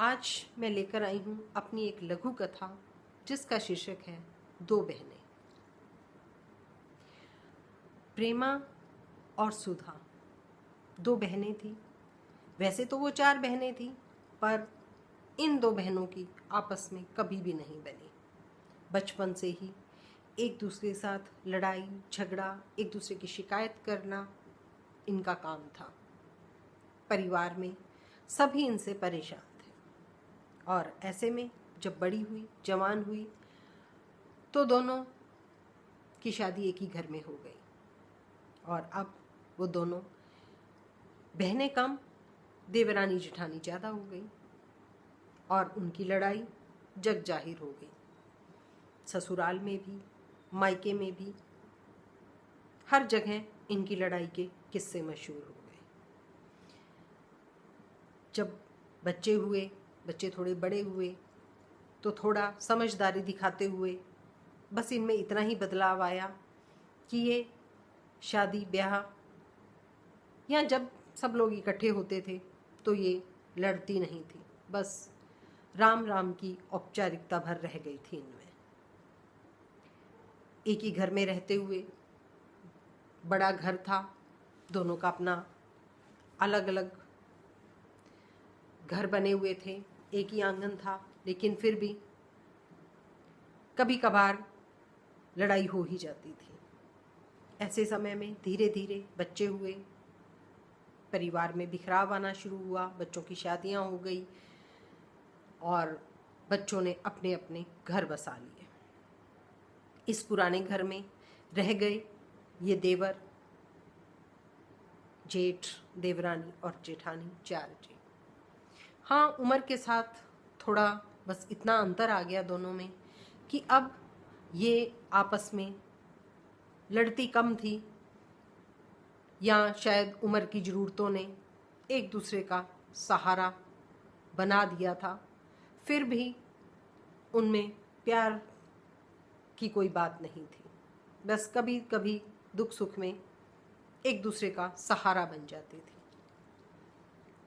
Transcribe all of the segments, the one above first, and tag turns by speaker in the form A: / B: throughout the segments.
A: आज मैं लेकर आई हूँ अपनी एक लघु कथा जिसका शीर्षक है दो बहनें। प्रेमा और सुधा दो बहनें थी। वैसे तो वो 4 बहनें थी, पर इन दो बहनों की आपस में कभी भी नहीं बनी। बचपन से ही एक दूसरे के साथ लड़ाई झगड़ा, एक दूसरे की शिकायत करना इनका काम था। परिवार में सभी इनसे परेशान थे और ऐसे में जब बड़ी हुई, जवान हुई, तो दोनों की शादी एक ही घर में हो गई और अब वो दोनों बहनें कम, देवरानी जेठानी ज़्यादा हो गई और उनकी लड़ाई जग जाहिर हो गई। ससुराल में भी, मायके में भी, हर जगह इनकी लड़ाई के किस्से मशहूर हो गए। जब बच्चे हुए, बच्चे थोड़े बड़े हुए, तो थोड़ा समझदारी दिखाते हुए बस इनमें इतना ही बदलाव आया कि ये शादी ब्याह या जब सब लोग इकट्ठे होते थे तो ये लड़ती नहीं थी, बस राम राम की औपचारिकता भर रह गई थी इनमें। एक ही घर में रहते हुए, बड़ा घर था, दोनों का अपना अलग अलग घर बने हुए थे, एक ही आंगन था, लेकिन फिर भी कभी कभार लड़ाई हो ही जाती थी। ऐसे समय में धीरे धीरे बच्चे हुए, परिवार में बिखराव आना शुरू हुआ, बच्चों की शादियां हो गई और बच्चों ने अपने अपने घर बसा लिए। इस पुराने घर में रह गए ये देवर, जेठ, देवरानी और जेठानी, 4 जी। हाँ, उम्र के साथ थोड़ा बस इतना अंतर आ गया दोनों में कि अब ये आपस में लड़ती कम थी, या शायद उम्र की ज़रूरतों ने एक दूसरे का सहारा बना दिया था। फिर भी उनमें प्यार की कोई बात नहीं थी, बस कभी कभी दुख सुख में एक दूसरे का सहारा बन जाती थी।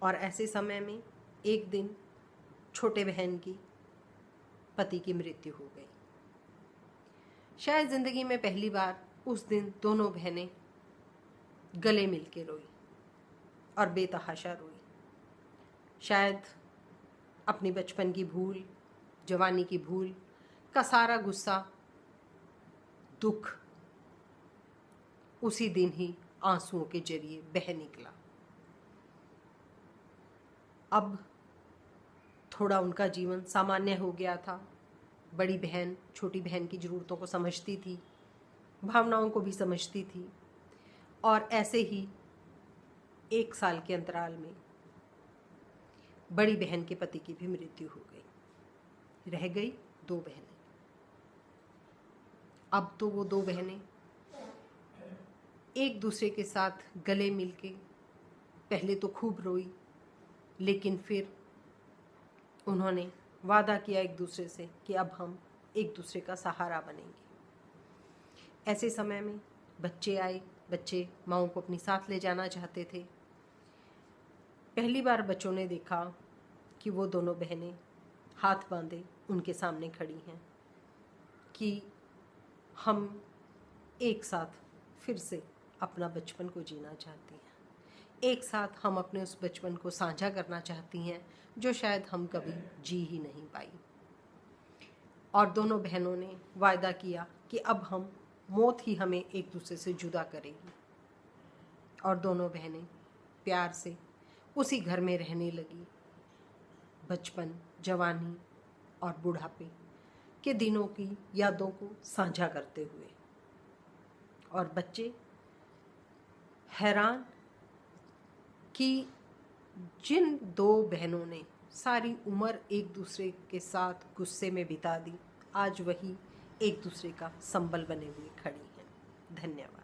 A: और ऐसे समय में एक दिन छोटे बहन की पति की मृत्यु हो गई। शायद ज़िंदगी में पहली बार उस दिन दोनों बहनें गले मिल के रोई और बेतहाशा रोई। शायद अपनी बचपन की भूल, जवानी की भूल का सारा गुस्सा, दुख उसी दिन ही आंसुओं के जरिए बह निकला। अब थोड़ा उनका जीवन सामान्य हो गया था। बड़ी बहन छोटी बहन की ज़रूरतों को समझती थी, भावनाओं को भी समझती थी और ऐसे ही 1 साल के अंतराल में बड़ी बहन के पति की भी मृत्यु हो गई। रह गई 2 बहनें। अब तो वो 2 बहनें एक दूसरे के साथ गले मिलके पहले तो खूब रोई, लेकिन फिर उन्होंने वादा किया एक दूसरे से कि अब हम एक दूसरे का सहारा बनेंगे। ऐसे समय में बच्चे आए। बच्चे माँओं को अपनी साथ ले जाना चाहते थे। पहली बार बच्चों ने देखा कि वो दोनों बहनें हाथ बांधे उनके सामने खड़ी हैं कि हम एक साथ फिर से अपना बचपन को जीना चाहती हैं, एक साथ हम अपने उस बचपन को साझा करना चाहती हैं जो शायद हम कभी जी ही नहीं पाई। और दोनों बहनों ने वायदा किया कि अब हम मौत ही हमें एक दूसरे से जुदा करेगी। और दोनों बहनें प्यार से उसी घर में रहने लगी, बचपन, जवानी और बुढ़ापे के दिनों की यादों को साझा करते हुए। और बच्चे हैरान कि जिन 2 बहनों ने सारी उम्र एक दूसरे के साथ गुस्से में बिता दी, आज वही एक दूसरे का संबल बने हुए खड़ी हैं। धन्यवाद।